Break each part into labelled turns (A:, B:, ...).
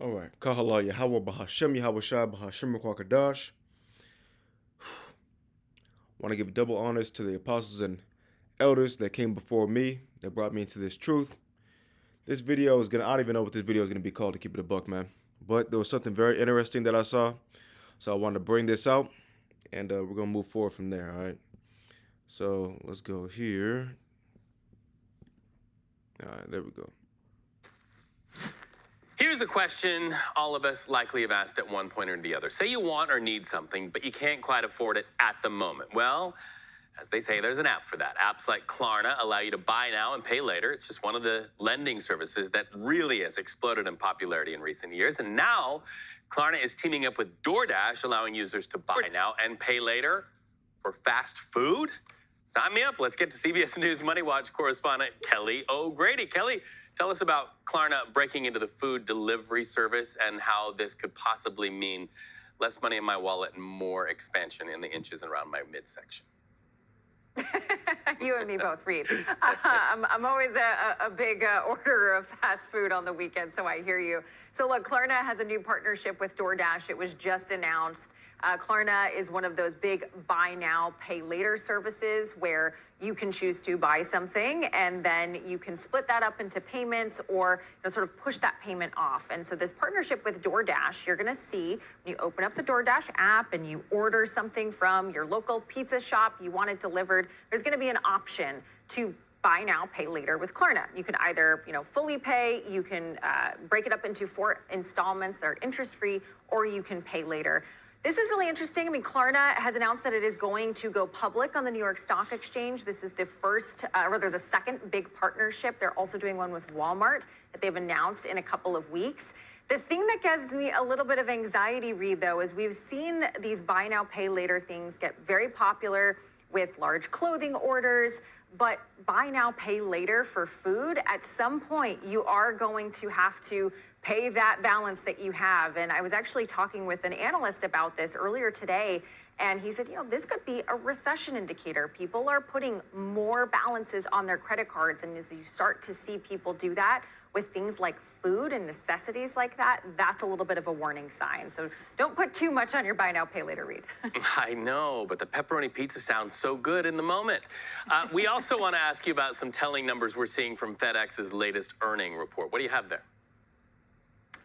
A: All right. Kahala Yahweh Bahashem Yahweh Shai Bahashem Kwakadash. Want to give double honors to the apostles and elders that came before me that brought me into this truth. This video is gonna, I don't even know what this video is gonna be called, to keep it a buck, man. But there was something very interesting that I saw, so I wanted to bring this out, and we're gonna move forward from there. All right. So let's go here. All right, there we go.
B: Here's a question all of us likely have asked at one point or the other. Say you want or need something, but you can't quite afford it at the moment. Well, as they say, there's an app for that. Apps like Klarna allow you to buy now and pay later. It's just one of the lending services that really has exploded in popularity in recent years. And now, Klarna is teaming up with DoorDash, allowing users to buy now and pay later for fast food. Sign me up. Let's get to CBS News Money Watch correspondent Kelly O'Grady. Kelly, tell us about Klarna breaking into the food delivery service and how this could possibly mean less money in my wallet and more expansion in the inches around my midsection.
C: You and me both, Reed. I'm always a big orderer of fast food on the weekend, so I hear you. So look, Klarna has a new partnership with DoorDash. It was just announced. Klarna is one of those big buy now, pay later services where you can choose to buy something and then you can split that up into payments or sort of push that payment off. And so this partnership with DoorDash, you're going to see when you open up the DoorDash app and you order something from your local pizza shop, you want it delivered, there's going to be an option to buy now, pay later with Klarna. You can either, fully pay, you can break it up into 4 installments that are interest-free, or you can pay later. This is really interesting. I mean, Klarna has announced that it is going to go public on the New York Stock Exchange. This is the the second big partnership. They're also doing one with Walmart that they've announced in a couple of weeks. The thing that gives me a little bit of anxiety, Reed, though, is we've seen these buy now, pay later things get very popular with large clothing orders. But buy now, pay later for food, at some point, you are going to have to pay that balance that you have. And I was actually talking with an analyst about this earlier today, and he said, this could be a recession indicator. People are putting more balances on their credit cards. And as you start to see people do that with things like food and necessities like that, that's a little bit of a warning sign. So don't put too much on your buy now, pay later, Reed.
B: I know, but the pepperoni pizza sounds so good in the moment. We also want to ask you about some telling numbers we're seeing from FedEx's latest earning report. What do you have there?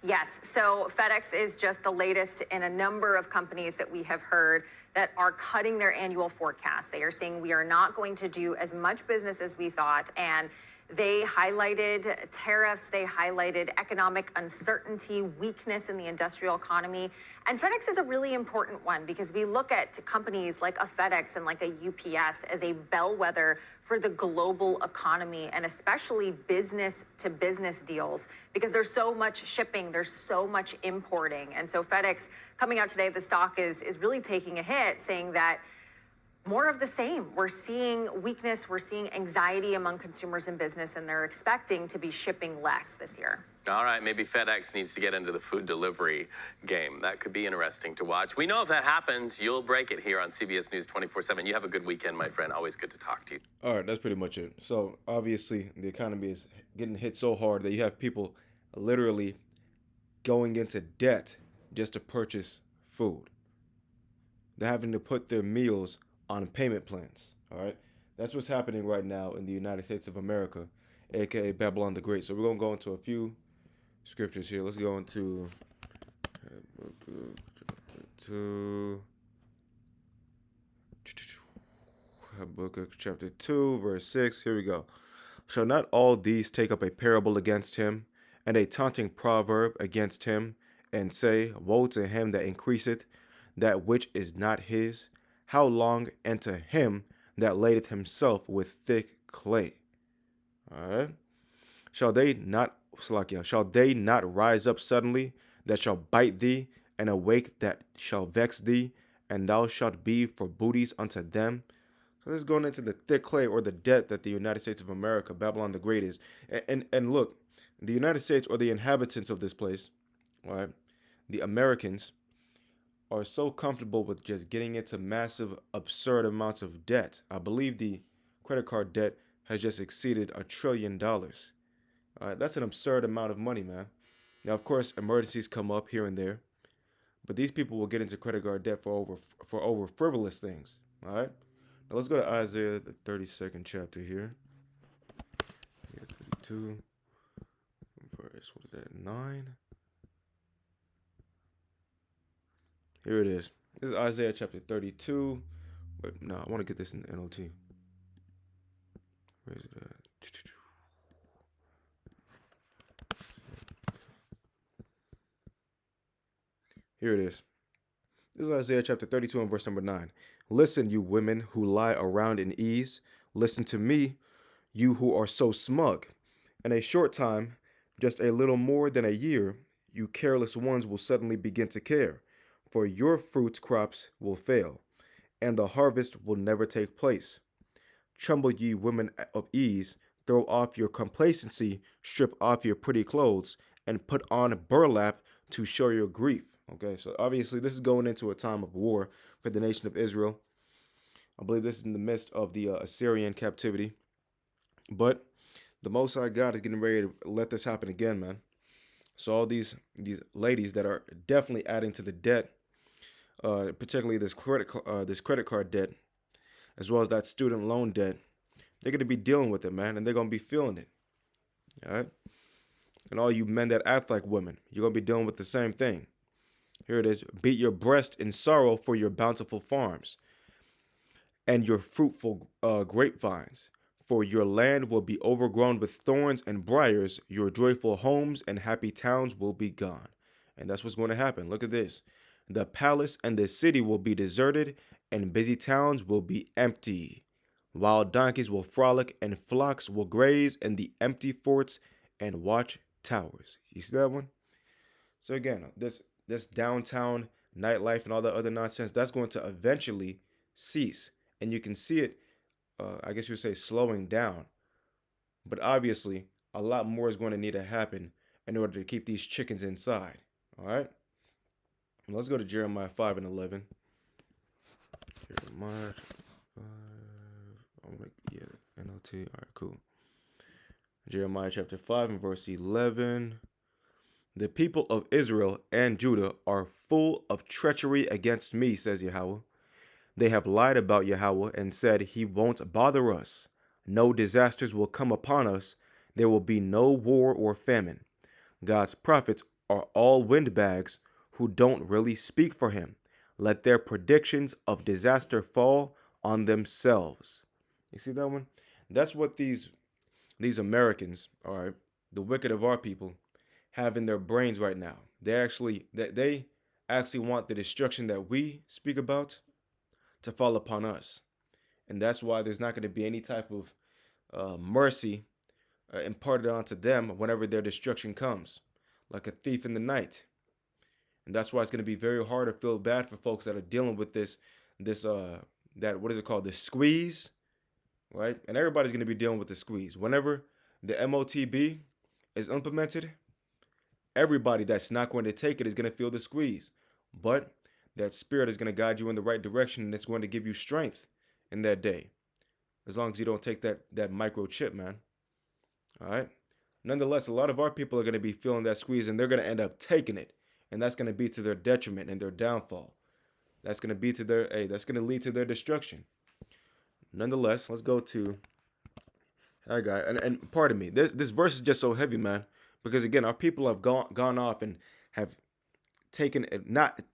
C: Yes, so FedEx is just the latest in a number of companies that we have heard that are cutting their annual forecast. They are saying we are not going to do as much business as we thought, and they highlighted tariffs, they highlighted economic uncertainty, weakness in the industrial economy. And FedEx is a really important one because we look at companies like a FedEx and like a UPS as a bellwether for the global economy, and especially business to business deals, because there's so much shipping, there's so much importing. And so FedEx coming out today, the stock is really taking a hit, saying that more of the same. We're seeing weakness, we're seeing anxiety among consumers in business, and they're expecting to be shipping less this year.
B: All right, maybe FedEx needs to get into the food delivery game. That could be interesting to watch. We know if that happens, you'll break it here on CBS News 24/7. You have a good weekend, my friend. Always good to talk to you.
A: All right, that's pretty much it. So obviously the economy is getting hit so hard that you have people literally going into debt just to purchase food. They're having to put their meals on payment plans. All right, that's what's happening right now in the United States of America, aka Babylon the Great. So we're gonna go into a few scriptures here. Let's go into Habakkuk chapter 2, verse 6. Here we go. Shall not all these take up a parable against him, and a taunting proverb against him, and say, Woe to him that increaseth that which is not his? How long, and to him that ladeth himself with thick clay? All right. Shall they not rise up suddenly, that shall bite thee, and awake that shall vex thee, and thou shalt be for booties unto them? So this is going into the thick clay, or the debt that the United States of America, Babylon the Great, is. And look, the United States, or the inhabitants of this place, right, the Americans, are so comfortable with just getting into massive, absurd amounts of debt. I believe the credit card debt has just exceeded $1 trillion. All right, that's an absurd amount of money, man. Now, of course, emergencies come up here and there, but these people will get into credit card debt for over frivolous things. All right. Now let's go to Isaiah, the 32nd chapter here. Yeah, 32, verse, what is that, 9? Here it is. This is Isaiah chapter 32. But no, I want to get this in the NLT. Where is it at? Here it is. This is Isaiah chapter 32 and verse number 9. Listen, you women who lie around in ease. Listen to me, you who are so smug. In a short time, just a little more than a year, you careless ones will suddenly begin to care, for your fruit crops will fail, and the harvest will never take place. Tremble, ye women of ease, throw off your complacency, strip off your pretty clothes, and put on burlap to show your grief. Okay, so obviously this is going into a time of war for the nation of Israel. I believe this is in the midst of the Assyrian captivity. But the Most High God is getting ready to let this happen again, man. So all these ladies that are definitely adding to the debt, particularly this credit card debt, as well as that student loan debt, they're going to be dealing with it, man, and they're going to be feeling it. All right? And all you men that act like women, you're going to be dealing with the same thing. Here it is. Beat your breast in sorrow for your bountiful farms and your fruitful grapevines. For your land will be overgrown with thorns and briars. Your joyful homes and happy towns will be gone. And that's what's going to happen. Look at this. The palace and the city will be deserted, and busy towns will be empty. Wild donkeys will frolic, and flocks will graze in the empty forts and watch towers. You see that one? So again, this downtown nightlife and all that other nonsense, that's going to eventually cease. And you can see it, I guess you would say, slowing down. But obviously, a lot more is going to need to happen in order to keep these chickens inside. All right? Let's go to Jeremiah 5 and 11. Jeremiah 5. NLT. All right, cool. Jeremiah chapter 5 and verse 11. The people of Israel and Judah are full of treachery against me, says Yahweh. They have lied about Yahweh and said he won't bother us. No disasters will come upon us. There will be no war or famine. God's prophets are all windbags who don't really speak for him. Let their predictions of disaster fall on themselves. You see that one? That's what these Americans, are, the wicked of our people, have in their brains right now. They actually want the destruction that we speak about to fall upon us. And that's why there's not going to be any type of mercy imparted onto them whenever their destruction comes, like a thief in the night. And that's why it's going to be very hard to feel bad for folks that are dealing with this what is it called? The squeeze, right? And everybody's going to be dealing with the squeeze. Whenever the MOTB is implemented, everybody that's not going to take it is going to feel the squeeze. But that spirit is going to guide you in the right direction, and it's going to give you strength in that day. As long as you don't take that microchip, man. All right? Nonetheless, a lot of our people are going to be feeling that squeeze, and they're going to end up taking it. And that's going to be to their detriment and their downfall. That's going to be that's going to lead to their destruction. Nonetheless, let's go to Haggai. And pardon me, this verse is just so heavy, man. Because again, our people have gone off and have taken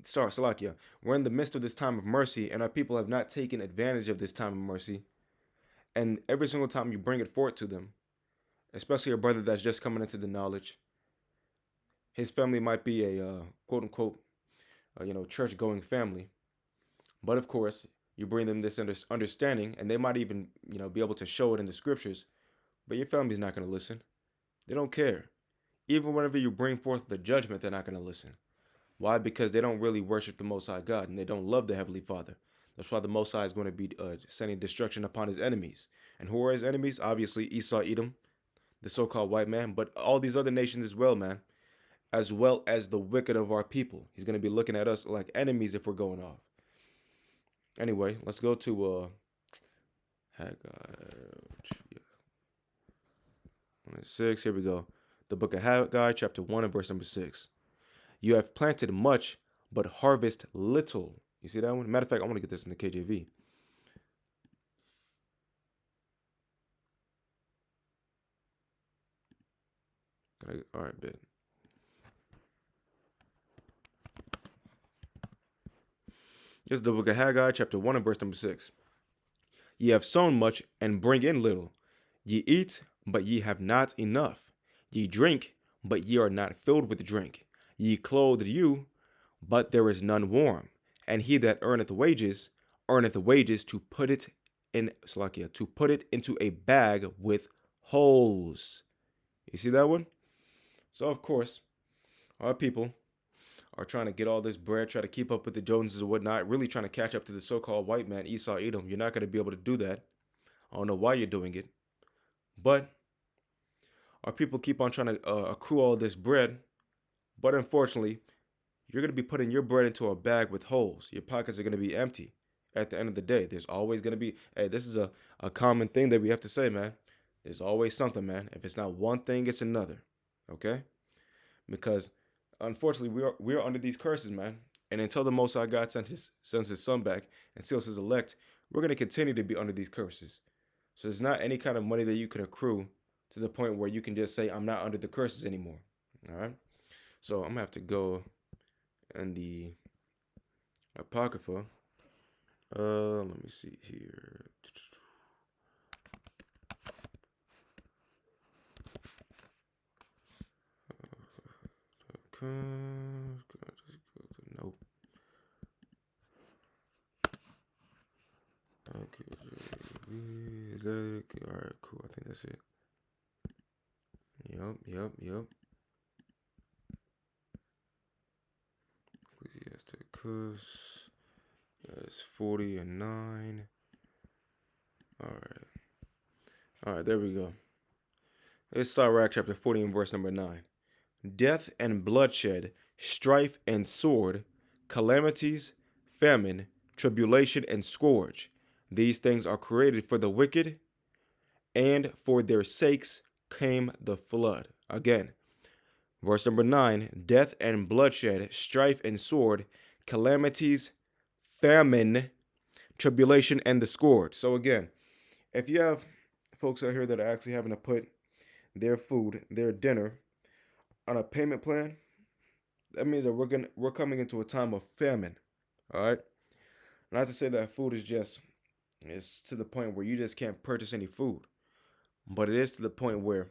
A: Salakia. We're in the midst of this time of mercy, and our people have not taken advantage of this time of mercy. And every single time you bring it forth to them, especially a brother that's just coming into the knowledge, his family might be a quote unquote, church-going family, but of course you bring them this understanding, and they might even be able to show it in the scriptures, but your family's not going to listen. They don't care. Even whenever you bring forth the judgment, they're not going to listen. Why? Because they don't really worship the Most High God, and they don't love the Heavenly Father. That's why the Most High is going to be sending destruction upon his enemies. And who are his enemies? Obviously, Esau, Edom, the so-called white man, but all these other nations as well, man, as well as the wicked of our people. He's going to be looking at us like enemies if we're going off. Anyway, let's go to Haggai 6. Here we go. The book of Haggai, chapter 1 and verse number 6. You have planted much, but harvest little. You see that one? Matter of fact, I want to get this in the KJV. All right, bet. This is the book of Haggai, chapter 1 and verse number 6. Ye have sown much and bring in little. Ye eat, but ye have not enough. Ye drink, but ye are not filled with drink. Ye clothe you, but there is none warm. And he that earneth wages to put it in Salakia, to put it into a bag with holes. You see that one? So of course, our people are trying to get all this bread, try to keep up with the Joneses and whatnot, really trying to catch up to the so-called white man, Esau Edom. You're not going to be able to do that. I don't know why you're doing it. But our people keep on trying to accrue all this bread. But unfortunately, you're going to be putting your bread into a bag with holes. Your pockets are going to be empty at the end of the day. There's always going to be, hey, this is a common thing that we have to say, man. There's always something, man. If it's not one thing, it's another. Okay? Because unfortunately, we are under these curses, man. And until the Most High God sends his son back and seals his elect, we're going to continue to be under these curses. So there's not any kind of money that you can accrue to the point where you can just say, I'm not under the curses anymore. All right? So I'm going to have to go in the Apocrypha. Let me see here. Nope. Okay. All right, cool. I think that's it. Yep. Ecclesiasticus. That's 40 and 9. All right, there we go. It's Sirach chapter 40 and verse number 9. Death and bloodshed, strife and sword, calamities, famine, tribulation and scourge. These things are created for the wicked, and for their sakes came the flood. Again, verse number 9, death and bloodshed, strife and sword, calamities, famine, tribulation, and the scourge. So again, if you have folks out here that are actually having to put their food, their dinner, on a payment plan, that means that we're coming into a time of famine. All right. Not to say that food is to the point where you just can't purchase any food, but it is to the point where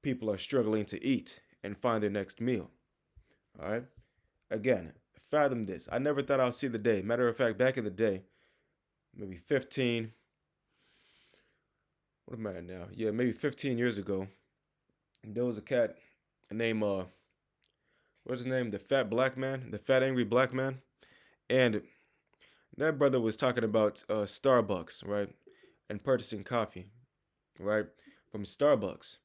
A: people are struggling to eat and find their next meal. All right. Again, fathom this. I never thought I'd see the day. Matter of fact, back in the day, maybe 15. What am I at now? Yeah, maybe 15 years ago, there was a cat named what's his name? The fat black man, the fat angry black man, and that brother was talking about Starbucks, right, and purchasing coffee, right, from Starbucks,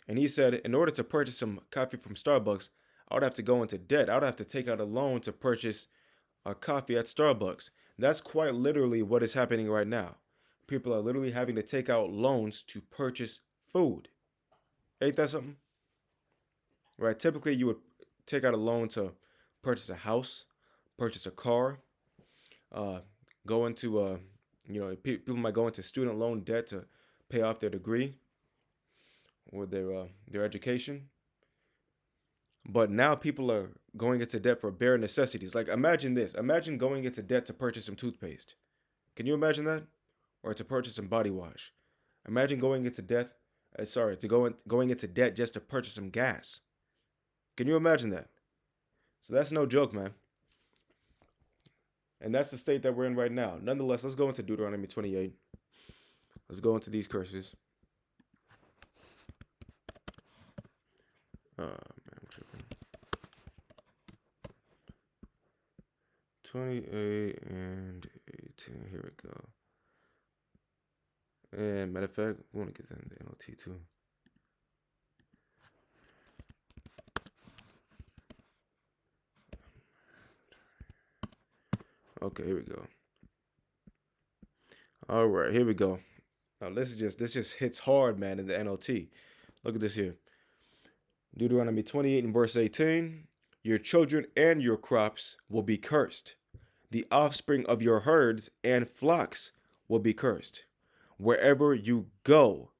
A: and he said in order to purchase some coffee from Starbucks, I would have to go into debt. I would have to take out a loan to purchase a coffee at Starbucks. That's quite literally what is happening right now. People are literally having to take out loans to purchase food. Ain't that something? Right? Typically, you would take out a loan to purchase a house, purchase a car, go into, people might go into student loan debt to pay off their degree or their education. But now people are going into debt for bare necessities. Like, imagine this. Imagine going into debt to purchase some toothpaste. Can you imagine that? Or to purchase some body wash. Imagine going into debt. Going into debt just to purchase some gas. Can you imagine that? So that's no joke, man. And that's the state that we're in right now. Nonetheless, let's go into Deuteronomy 28. Let's go into these curses. Man, I'm tripping. 28 and 18. Here we go. And matter of fact, we want to get that in the NLT too. Okay, here we go. All right, here we go. Now this just hits hard, man, in the NLT. Look at this here. Deuteronomy 28 and verse 18. Your children and your crops will be cursed. The offspring of your herds and flocks will be cursed. Wherever you go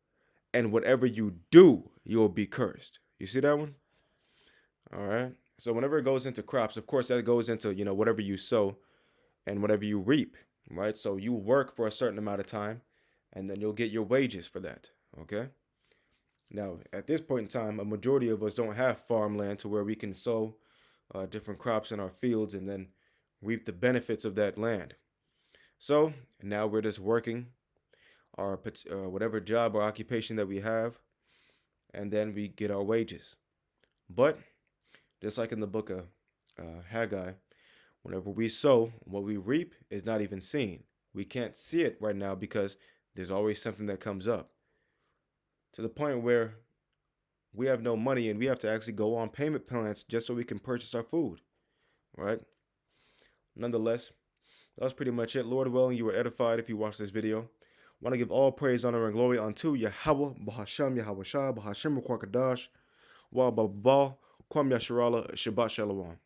A: and whatever you do, you will be cursed. You see that one? All right. So whenever it goes into crops, of course, that goes into, whatever you sow and whatever you reap, right? So you work for a certain amount of time and then you'll get your wages for that. Okay. Now, at this point in time, a majority of us don't have farmland to where we can sow different crops in our fields and then reap the benefits of that land. So now we're just working our whatever job or occupation that we have, and then we get our wages. But just like in the book of Haggai, whenever we sow, what we reap is not even seen. We can't see it right now because there's always something that comes up, to the point where we have no money and we have to actually go on payment plans just so we can purchase our food, right? Nonetheless, that was pretty much it. Lord willing, you were edified if you watched this video. Want to give all praise, honor, and glory unto Yahweh, Bahasham, Yahweh Shah, Bahashim, Kwakadash, Wa Babal, Kwam Yasharala, Shabbat Shalom.